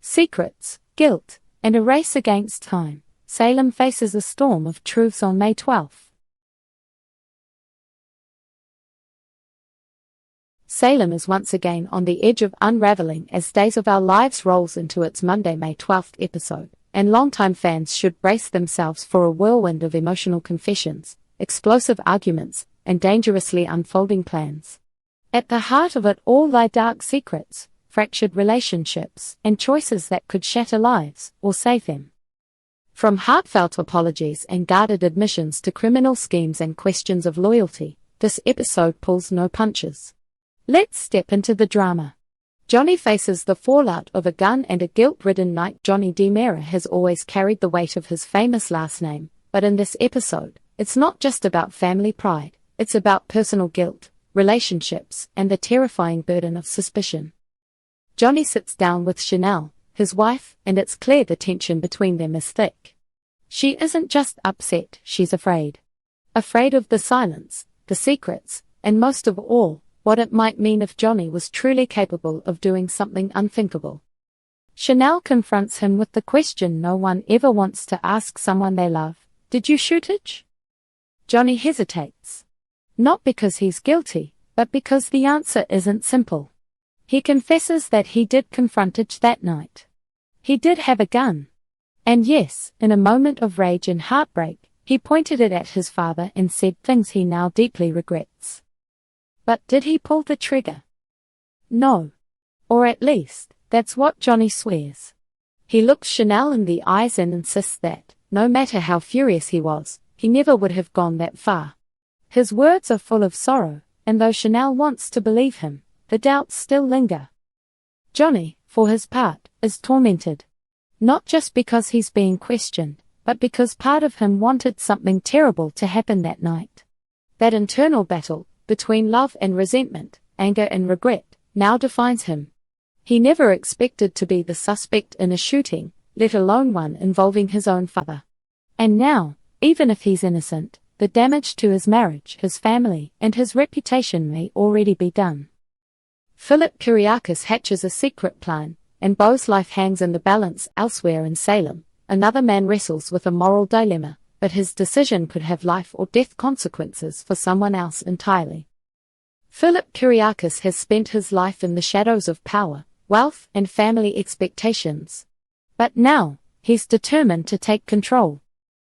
Secrets, guilt, and a race against time. Salem faces a storm of truths on May 12. Salem is once again on the edge of unraveling as Days of Our Lives rolls into its Monday, May 12th episode, and longtime fans should brace themselves for a whirlwind of emotional confessions, explosive arguments, and dangerously unfolding plans. At the heart of it all lie dark secrets, fractured relationships, and choices that could shatter lives or save them. From heartfelt apologies and guarded admissions to criminal schemes and questions of loyalty, this episode pulls no punches. Let's step into the drama. Johnny faces the fallout of a gun and a guilt-ridden night. Johnny DiMera has always carried the weight of his famous last name, but in this episode, it's not just about family pride, it's about personal guilt, relationships, and the terrifying burden of suspicion. Johnny sits down with Chanel, his wife, and it's clear the tension between them is thick. She isn't just upset, she's afraid. Afraid of the silence, the secrets, and most of all, what it might mean if Johnny was truly capable of doing something unthinkable. Chanel confronts him with the question no one ever wants to ask someone they love: did you shoot it? Johnny hesitates. Not because he's guilty, but because the answer isn't simple. He confesses that he did confront it that night. He did have a gun. And yes, in a moment of rage and heartbreak, he pointed it at his father and said things he now deeply regrets. But did he pull the trigger? No. Or at least, that's what Johnny swears. He looks Chanel in the eyes and insists that, no matter how furious he was, he never would have gone that far. His words are full of sorrow, and though Chanel wants to believe him, the doubts still linger. Johnny, for his part, is tormented. Not just because he's being questioned, but because part of him wanted something terrible to happen that night. That internal battle, between love and resentment, anger and regret, now defines him. He never expected to be the suspect in a shooting, let alone one involving his own father. And now, even if he's innocent, the damage to his marriage, his family, and his reputation may already be done. Philip Kyriakis hatches a secret plan, and Beau's life hangs in the balance. Elsewhere in Salem, another man wrestles with a moral dilemma, but his decision could have life or death consequences for someone else entirely. Philip Kyriakis has spent his life in the shadows of power, wealth, and family expectations. But now, he's determined to take control.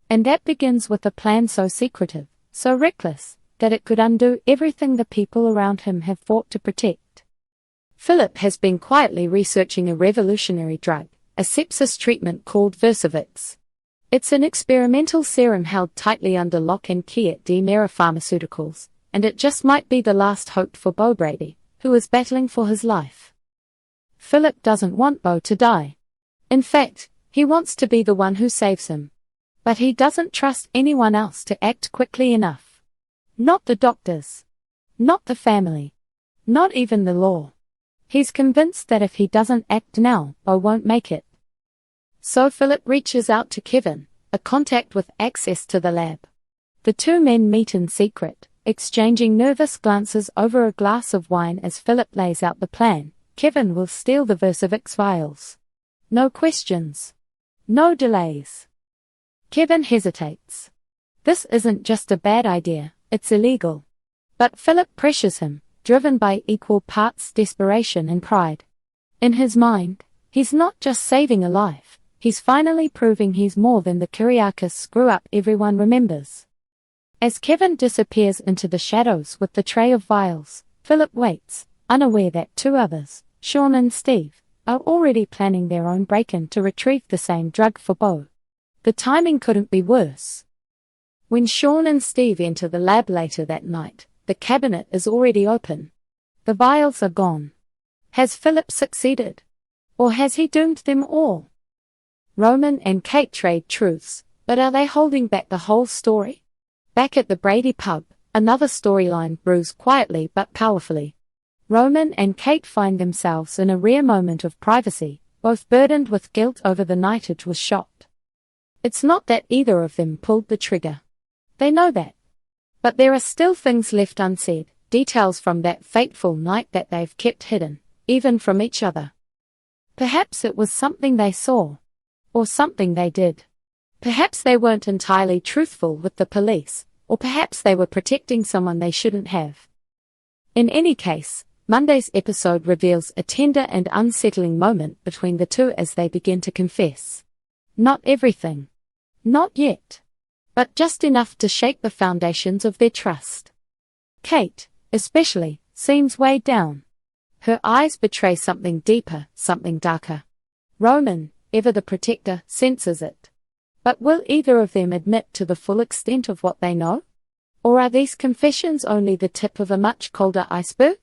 And that begins with a plan so secretive, so reckless, that it could undo everything the people around him have fought to protect. Philip has been quietly researching a revolutionary drug, a sepsis treatment called Versavix. It's an experimental serum held tightly under lock and key at DiMera Pharmaceuticals, and it just might be the last hope for Brady, who is battling for his life. Philip doesn't want Beau to die. In fact, he wants to be the one who saves him. But he doesn't trust anyone else to act quickly enough. Not the doctors. Not the family. Not even the law. He's convinced that if he doesn't act now, Beau won't make it. So Philip reaches out to Kevin, a contact with access to the lab. The two men meet in secret, exchanging nervous glances over a glass of wine as Philip lays out the plan. Kevin will steal the Versavix vials. No questions. No delays. Kevin hesitates. This isn't just a bad idea, it's illegal. But Philip pressures him, driven by equal parts desperation and pride. In his mind, he's not just saving a life, he's finally proving he's more than the Kyriakis screw-up everyone remembers. As Kevin disappears into the shadows with the tray of vials, Philip waits, unaware that two others, Sean and Steve, are already planning their own break-in to retrieve the same drug for Beau. The timing couldn't be worse. When Sean and Steve enter the lab later that night, the cabinet is already open. The vials are gone. Has Philip succeeded? Or has he doomed them all? Roman and Kate trade truths, but are they holding back the whole story? Back at the Brady pub, another storyline brews quietly but powerfully. Roman and Kate find themselves in a rare moment of privacy, both burdened with guilt over the night it was shot. It's not that either of them pulled the trigger. They know that. But there are still things left unsaid, details from that fateful night that they've kept hidden, even from each other. Perhaps it was something they saw. Or something they did. Perhaps they weren't entirely truthful with the police, or perhaps they were protecting someone they shouldn't have. In any case, Monday's episode reveals a tender and unsettling moment between the two as they begin to confess. Not everything. Not yet. But just enough to shake the foundations of their trust. Kate, especially, seems weighed down. Her eyes betray something deeper, something darker. Roman, ever the protector, senses it. But will either of them admit to the full extent of what they know? Or are these confessions only the tip of a much colder iceberg?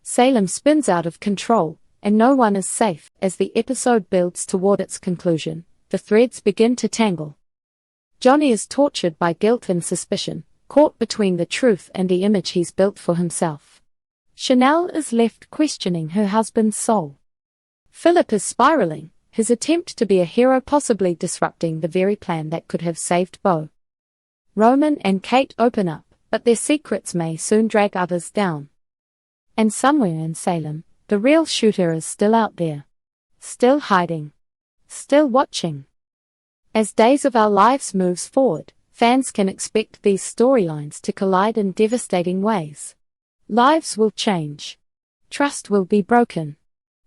Salem spins out of control, and no one is safe. As the episode builds toward its conclusion, the threads begin to tangle. Johnny is tortured by guilt and suspicion, caught between the truth and the image he's built for himself. Chanel is left questioning her husband's soul. Philip is spiraling, his attempt to be a hero possibly disrupting the very plan that could have saved Beau. Roman and Kate open up, but their secrets may soon drag others down. And somewhere in Salem, the real shooter is still out there. Still hiding. Still watching. As Days of Our Lives moves forward, fans can expect these storylines to collide in devastating ways. Lives will change. Trust will be broken.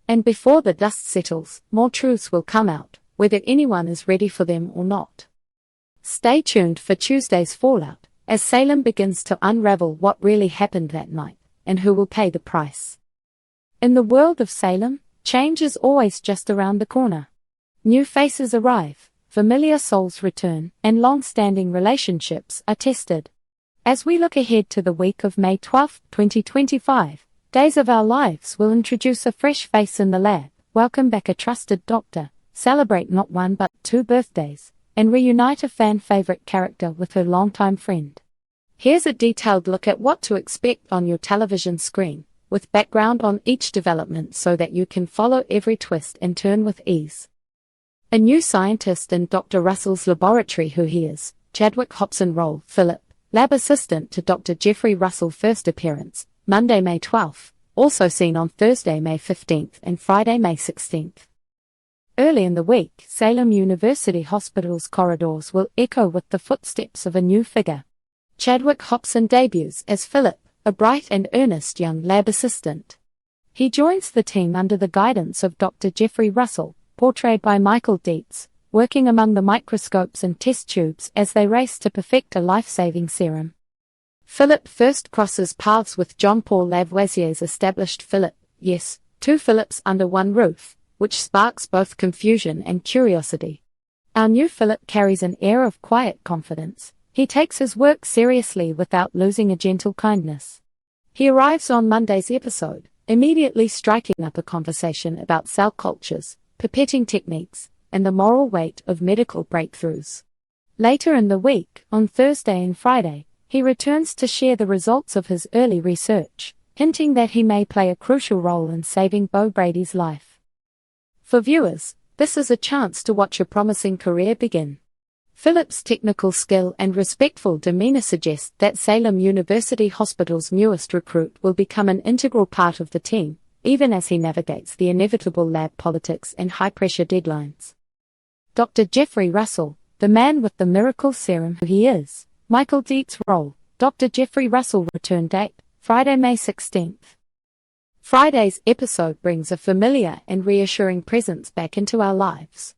And before the dust settles, more truths will come out, whether anyone is ready for them or not. Stay tuned for Tuesday's fallout, as Salem begins to unravel what really happened that night, and who will pay the price. In the world of Salem, change is always just around the corner. New faces arrive, familiar souls return, and long-standing relationships are tested. As we look ahead to the week of May 12, 2025, Days of Our Lives will introduce a fresh face in the lab, welcome back a trusted doctor, celebrate not one but 2 birthdays, and reunite a fan-favorite character with her longtime friend. Here's a detailed look at what to expect on your television screen, with background on each development so that you can follow every twist and turn with ease. A new scientist in Dr. Russell's laboratory. Who he is, Chadwick Hobson role, Philip, lab assistant to Dr. Jeffrey Russell. First appearance, Monday, May 12th, also seen on Thursday, May 15th and Friday, May 16th. Early in the week, Salem University Hospital's corridors will echo with the footsteps of a new figure. Chadwick Hobson debuts as Philip, a bright and earnest young lab assistant. He joins the team under the guidance of Dr. Jeffrey Russell, portrayed by Michael Dietz, working among the microscopes and test tubes as they race to perfect a life-saving serum. Philip first crosses paths with Jean-Paul Lavoisier's established Philip, yes, 2 Philips under one roof, which sparks both confusion and curiosity. Our new Philip carries an air of quiet confidence. He takes his work seriously without losing a gentle kindness. He arrives on Monday's episode, immediately striking up a conversation about cell cultures, pipetting techniques, and the moral weight of medical breakthroughs. Later in the week, on Thursday and Friday, he returns to share the results of his early research, hinting that he may play a crucial role in saving Beau Brady's life. For viewers, this is a chance to watch a promising career begin. Philip's technical skill and respectful demeanor suggest that Salem University Hospital's newest recruit will become an integral part of the team, even as he navigates the inevitable lab politics and high-pressure deadlines. Dr. Jeffrey Russell, the man with the miracle serum. Who he is, Michael Dietz role, Dr. Jeffrey Russell. Return date, Friday, May 16th. Friday's episode brings a familiar and reassuring presence back into our lives.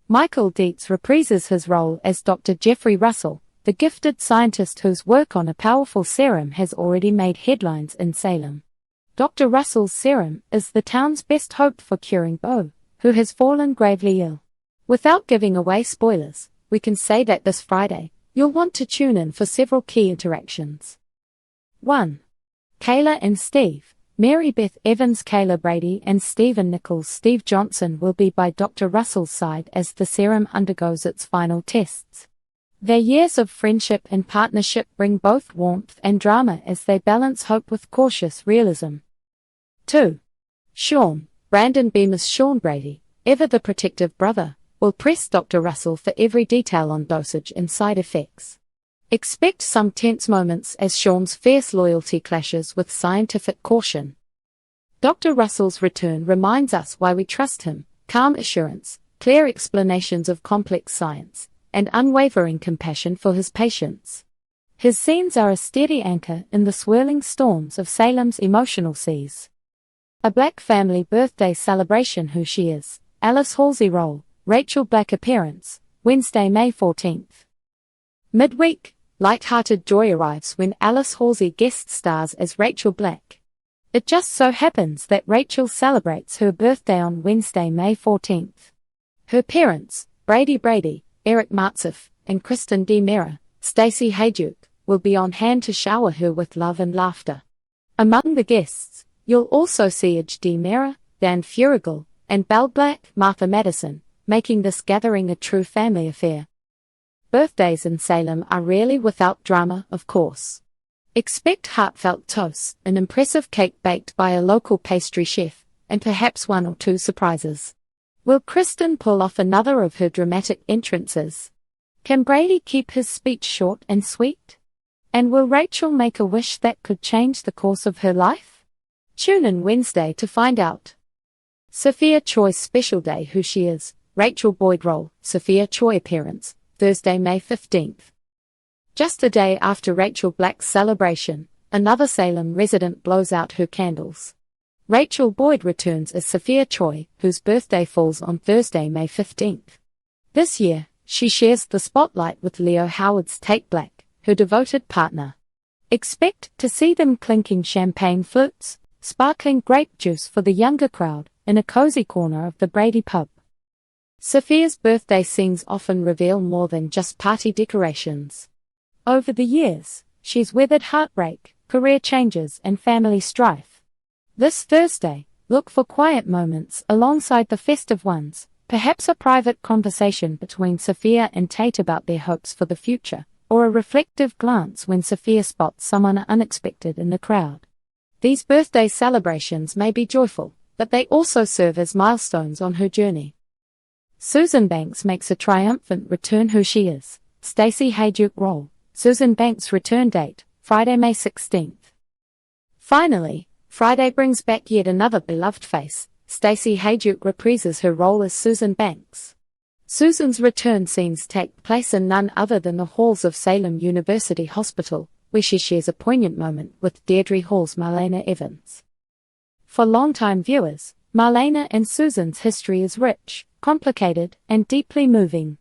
Michael Dietz reprises his role as Dr. Jeffrey Russell, the gifted scientist whose work on a powerful serum has already made headlines in Salem. Dr. Russell's serum is the town's best hope for curing Beau, who has fallen gravely ill. Without giving away spoilers, we can say that this Friday, you'll want to tune in for several key interactions. 1. Kayla and Steve. Mary Beth Evans, Kayla Brady, and Stephen Nichols. Steve Johnson will be by Dr. Russell's side as the serum undergoes its final tests. Their years of friendship and partnership bring both warmth and drama as they balance hope with cautious realism. 2. Sean, Brandon Beamer's Sean Brady, ever the protective brother, will press Dr. Russell for every detail on dosage and side effects. Expect some tense moments as Sean's fierce loyalty clashes with scientific caution. Dr. Russell's return reminds us why we trust him: calm assurance, clear explanations of complex science, and unwavering compassion for his patients. His scenes are a steady anchor in the swirling storms of Salem's emotional seas. A Black family birthday celebration. Who she is. Alice Halsey role, Rachel Black appearance, Wednesday, May 14th. Midweek, light-hearted joy arrives when Alice Halsey guest stars as Rachel Black. It just so happens that Rachel celebrates her birthday on Wednesday, May 14th. Her parents, Brady, Eric Martzif, and Kristen DiMera, Stacey Hayduke, will be on hand to shower her with love and laughter. Among the guests, you'll also see DiMera, Dan Furigal, and Belle Black, Martha Madison, making this gathering a true family affair. Birthdays in Salem are rarely without drama, of course. Expect heartfelt toasts, an impressive cake baked by a local pastry chef, and perhaps one or two surprises. Will Kristen pull off another of her dramatic entrances? Can Brady keep his speech short and sweet? And will Rachel make a wish that could change the course of her life? Tune in Wednesday to find out. Sophia Choi's special day. Who she is. Rachel Boyd role, Sophia Choi appearance, Thursday, May 15th. Just a day after Rachel Black's celebration, another Salem resident blows out her candles. Rachel Boyd returns as Sophia Choi, whose birthday falls on Thursday, May 15th. This year, she shares the spotlight with Leo Howard's Tate Black, her devoted partner. Expect to see them clinking champagne flutes, sparkling grape juice for the younger crowd, in a cozy corner of the Brady pub. Sophia's birthday scenes often reveal more than just party decorations. Over the years, she's weathered heartbreak, career changes, and family strife. This Thursday, look for quiet moments alongside the festive ones, perhaps a private conversation between Sophia and Tate about their hopes for the future, or a reflective glance when Sophia spots someone unexpected in the crowd. These birthday celebrations may be joyful, but they also serve as milestones on her journey. Susan Banks makes a triumphant return. Who she is. Stacey Hayduke role, Susan Banks' return date, Friday, May 16th. Finally, Friday brings back yet another beloved face. Stacey Hayduke reprises her role as Susan Banks. Susan's return scenes take place in none other than the halls of Salem University Hospital, where she shares a poignant moment with Deirdre Hall's Marlena Evans. For longtime viewers, Marlena and Susan's history is rich, complicated, and deeply moving.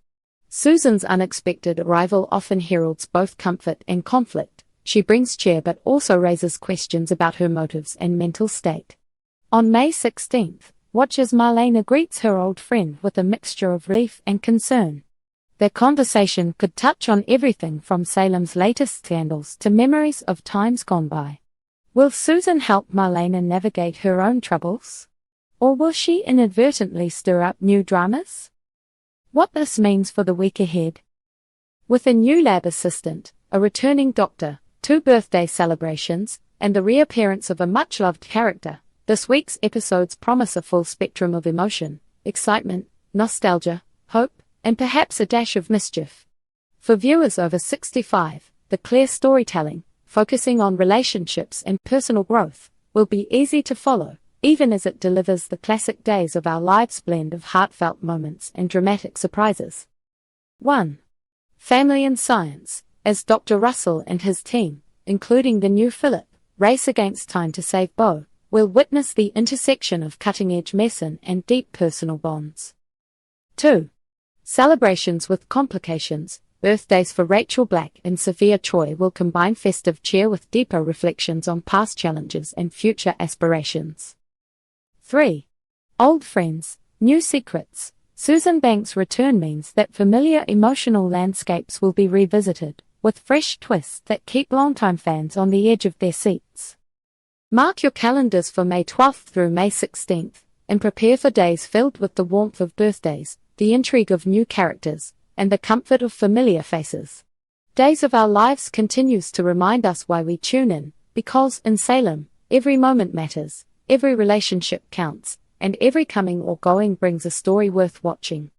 Susan's unexpected arrival often heralds both comfort and conflict. She brings cheer but also raises questions about her motives and mental state. On May 16th, watch as Marlena greets her old friend with a mixture of relief and concern. Their conversation could touch on everything from Salem's latest scandals to memories of times gone by. Will Susan help Marlena navigate her own troubles? Or will she inadvertently stir up new dramas? What this means for the week ahead. With a new lab assistant, a returning doctor, 2 birthday celebrations, and the reappearance of a much-loved character, this week's episodes promise a full spectrum of emotion, excitement, nostalgia, hope, and perhaps a dash of mischief. For viewers over 65, the clear storytelling, focusing on relationships and personal growth, will be easy to follow, even as it delivers the classic Days of Our Lives blend of heartfelt moments and dramatic surprises. 1. Family and Science, as Dr. Russell and his team, including the new Philip, race against time to save Bo, will witness the intersection of cutting-edge medicine and deep personal bonds. 2. Celebrations with Complications, birthdays for Rachel Black and Sophia Choi will combine festive cheer with deeper reflections on past challenges and future aspirations. 3. Old Friends, New Secrets. Susan Banks' return means that familiar emotional landscapes will be revisited, with fresh twists that keep longtime fans on the edge of their seats. Mark your calendars for May 12th through May 16th, and prepare for days filled with the warmth of birthdays, the intrigue of new characters, and the comfort of familiar faces. Days of Our Lives continues to remind us why we tune in, because in Salem, every moment matters, every relationship counts, and every coming or going brings a story worth watching.